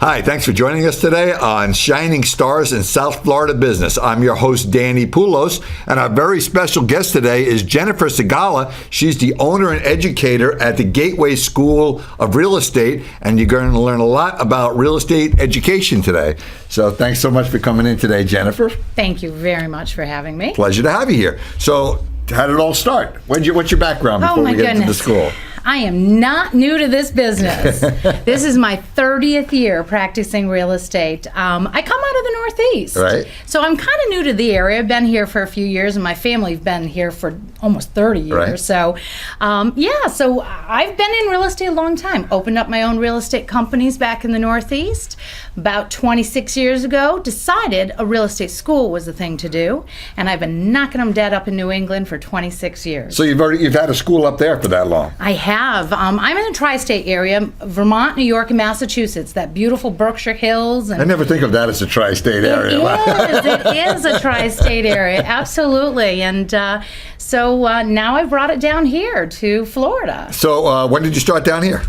Hi, thanks for joining us today on Shining Stars in South Florida Business. I'm your host, Danny Poulos, and our very special guest today is Jennifer Segala. She's the owner and educator at the Gateway School of Real Estate, and you're going to learn a lot about real estate education today. So thanks so much for coming in today, Jennifer. Thank you very much for having me. Pleasure to have you here. So how did it all start? What's your background before we get into the school? I am not new to this business. This is my 30th year practicing real estate. I come out of the Northeast. Right. So I'm kind of new to the area. I've been here for a few years, and my family's been here for almost 30 years. Right. So, so I've been in real estate a long time. Opened up my own real estate companies back in the Northeast. About 26 years ago, decided a real estate school was the thing to do, and I've been knocking them dead up in New England for 26 years. So you've had a school up there for that long? I have. I'm in the tri-state area, Vermont, New York, and Massachusetts, that beautiful Berkshire Hills. And I never think of that as a tri-state area. It is a tri-state area, absolutely. And so now I've brought it down here to Florida. So when did you start down here?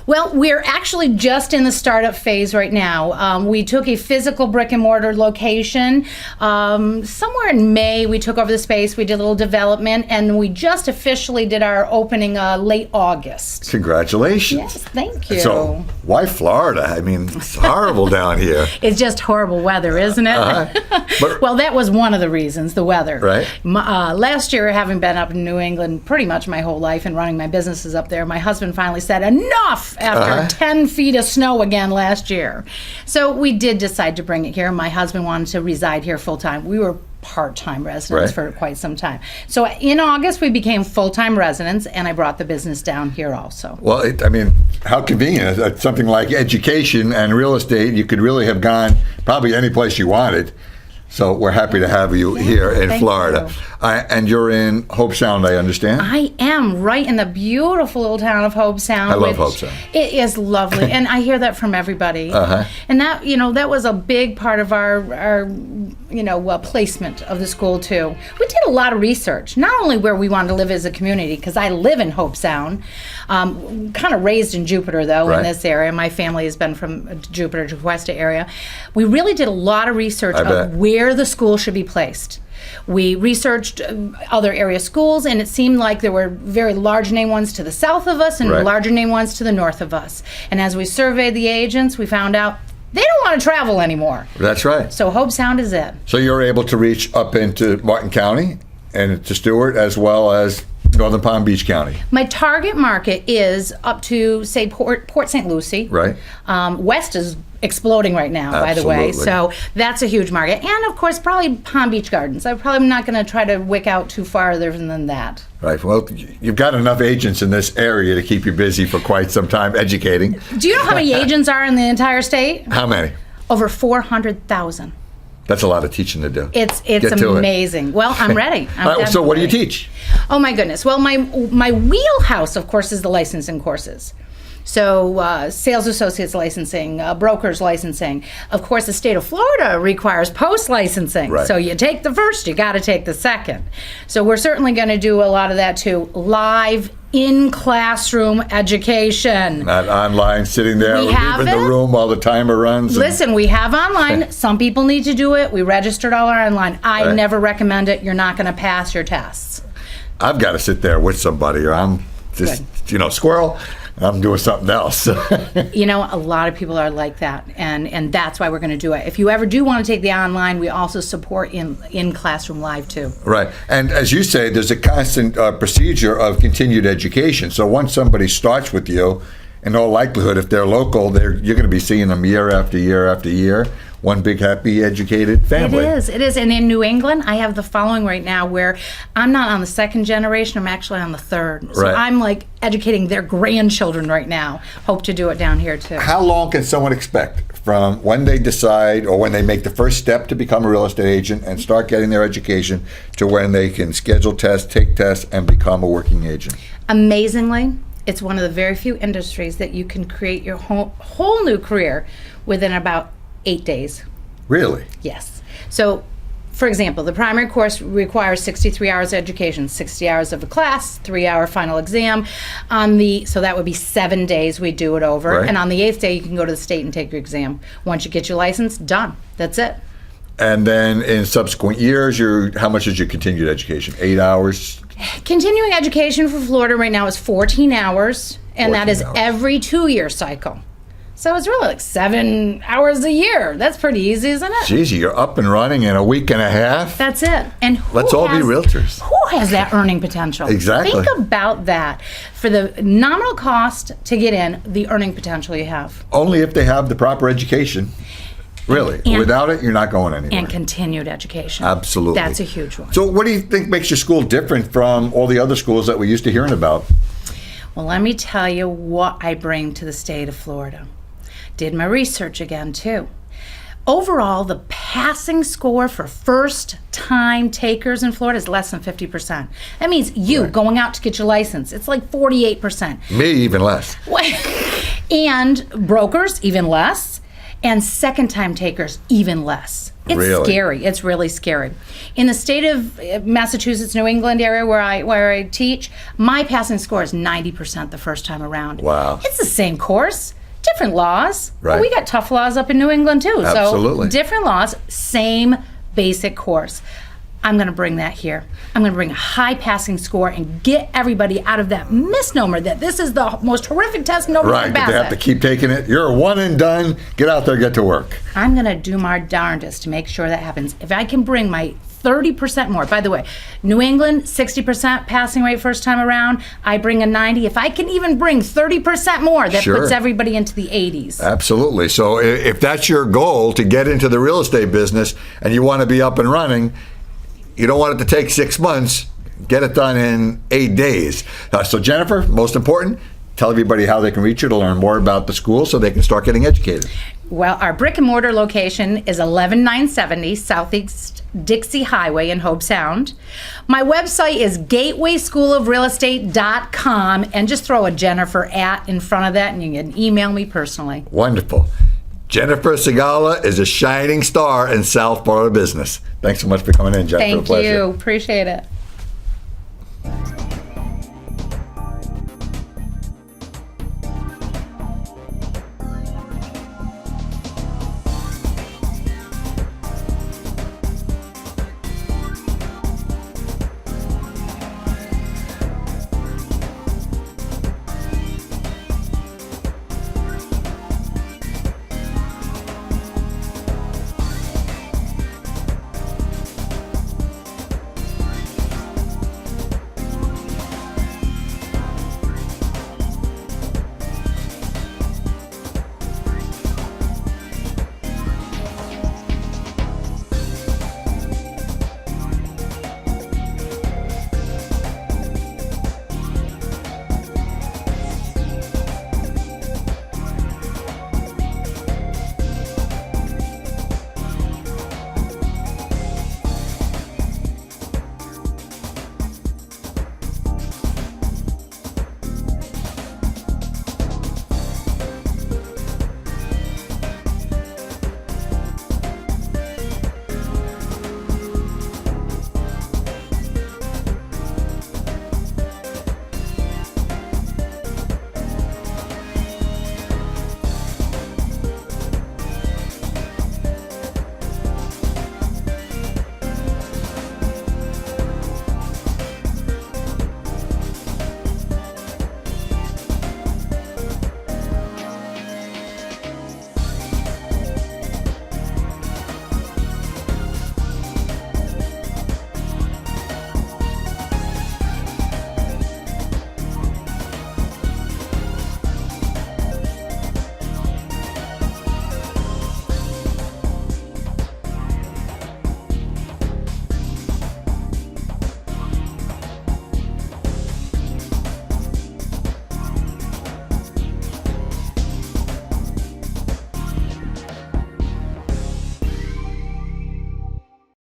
Well, we're actually just in the startup phase right now. We took a physical brick and mortar location. Somewhere in May, we took over the space. We did a little development, and we just officially did our opening late August. Congratulations. Yes, thank you. So why Florida? I mean, it's horrible down here. It's just horrible weather, isn't it? But, well, that was one of the reasons, the weather. Right. Last year, having been up in New England pretty much my whole life and running my businesses up there, my husband finally said, enough, after 10 feet of snow again last year. So we did decide to bring it here. My husband wanted to reside here full-time. We were part-time residents for quite some time. So in August, we became full-time residents, and I brought the business down here also. Well, how convenient. Something like education and real estate, you could really have gone probably any place you wanted. So we're happy to have you here in Florida. And you're in Hobe Sound, I understand? I am right in the beautiful little town of Hobe Sound. I love Hobe Sound. It is lovely, and I hear that from everybody. And that was a big part of our placement of the school too. We did a lot of research, not only where we wanted to live as a community, because I live in Hobe Sound, kind of raised in Jupiter though, in this area. My family has been from Jupiter to Cuesta area. We really did a lot of research of where the school should be placed. We researched other area schools, and it seemed like there were very large name ones to the south of us and larger name ones to the north of us. And as we surveyed the agents, we found out they don't want to travel anymore. That's right. So Hobe Sound is it. So you're able to reach up into Martin County and to Stewart, as well as Northern Palm Beach County. My target market is up to, say, Port St. Lucie. Right. West is exploding right now, by the way. So that's a huge market. And, of course, probably Palm Beach Gardens. I'm probably not going to try to wick out too farther than that. Right. Well, you've got enough agents in this area to keep you busy for quite some time educating. Do you know how many agents are in the entire state? How many? Over 400,000. That's a lot of teaching to do. It's amazing. Well, I'm ready. So what do you teach? Oh, my goodness. Well, my wheelhouse, of course, is the licensing courses. So sales associates licensing, brokers licensing. Of course, the state of Florida requires post-licensing. Right. So you take the first, you got to take the second. So we're certainly going to do a lot of that too. Live in-classroom education. Not online, sitting there, leaving the room while the timer runs. Listen, we have online. Some people need to do it. We registered all our online. I never recommend it. You're not going to pass your tests. I've got to sit there with somebody, or I'm just, squirrel. I'm doing something else. A lot of people are like that, and that's why we're going to do it. If you ever do want to take the online, we also support in classroom live too. Right, and as you say, there's a constant procedure of continued education. So once somebody starts with you, in all likelihood, if they're local, you're going to be seeing them year after year after year. One big, happy, educated family. It is. And in New England, I have the following right now where I'm not on the second generation, I'm actually on the third. So I'm like educating their grandchildren right now. Hope to do it down here too. How long can someone expect from when they decide or when they make the first step to become a real estate agent and start getting their education to when they can schedule tests, take tests, and become a working agent? Amazingly, it's one of the very few industries that you can create your whole new career within about 8 days. Really? Yes. So for example, the primary course requires 63 hours of education, 60 hours of a class, 3-hour final exam. So that would be 7 days we do it over. Right. And on the 8th day, you can go to the state and take your exam. Once you get your license, done. That's it. And then in subsequent years, how much is your continued education? 8 hours? Continuing education for Florida right now is 14 hours, and 14 that is hours. every 2-year cycle. So it's really like 7 hours a year. That's pretty easy, isn't it? Jeez, you're up and running in a week and a half? That's it. And Let's all be realtors. Who has that earning potential? Exactly. Think about that. For the nominal cost to get in, the earning potential you have. Only if they have the proper education. Really. And- Without it, you're not going anywhere. And continued education. Absolutely. That's a huge one. So what do you think makes your school different from all the other schools that we're used to hearing about? Well, let me tell you what I bring to the state of Florida. Did my research again, too. Overall, the passing score for first-time takers in Florida is less than 50%. That means you going out to get your license, it's like 48%. Me, even less. And brokers, even less. And second-time takers, even less. It's Really? scary. It's really scary. In the state of Massachusetts, New England area where I teach, my passing score is 90% the first time around. Wow. It's the same course, different laws. Right. But we got tough laws up in New England too. Absolutely. So different laws, same basic course. I'm going to bring that here. I'm going to bring a high passing score and get everybody out of that misnomer that this is the most horrific test nobody Right, can but pass they have it. to keep taking it. You're a one and done. Get out there, get to work. I'm going to do my darndest to make sure that happens. If I can bring my 30% more, by the way, New England, 60% passing rate first time around, I bring a 90. If I can even bring 30% more, that Sure. puts everybody into the 80s. Absolutely. So if that's your goal to get into the real estate business and you want to be up and running, you don't want it to take 6 months. Get it done in 8 days. So Jennifer, most important, tell everybody how they can reach you to learn more about the school so they can start getting educated. Well, our brick and mortar location is 11970 Southeast Dixie Highway in Hobe Sound. My website is gatewayschoolofrealestate.com, and just throw a Jennifer @ in front of that and you can email me personally. Wonderful. Jennifer Segala is a shining star in South Florida business. Thanks so much for coming in, Jennifer. Thank A pleasure. you. Appreciate it.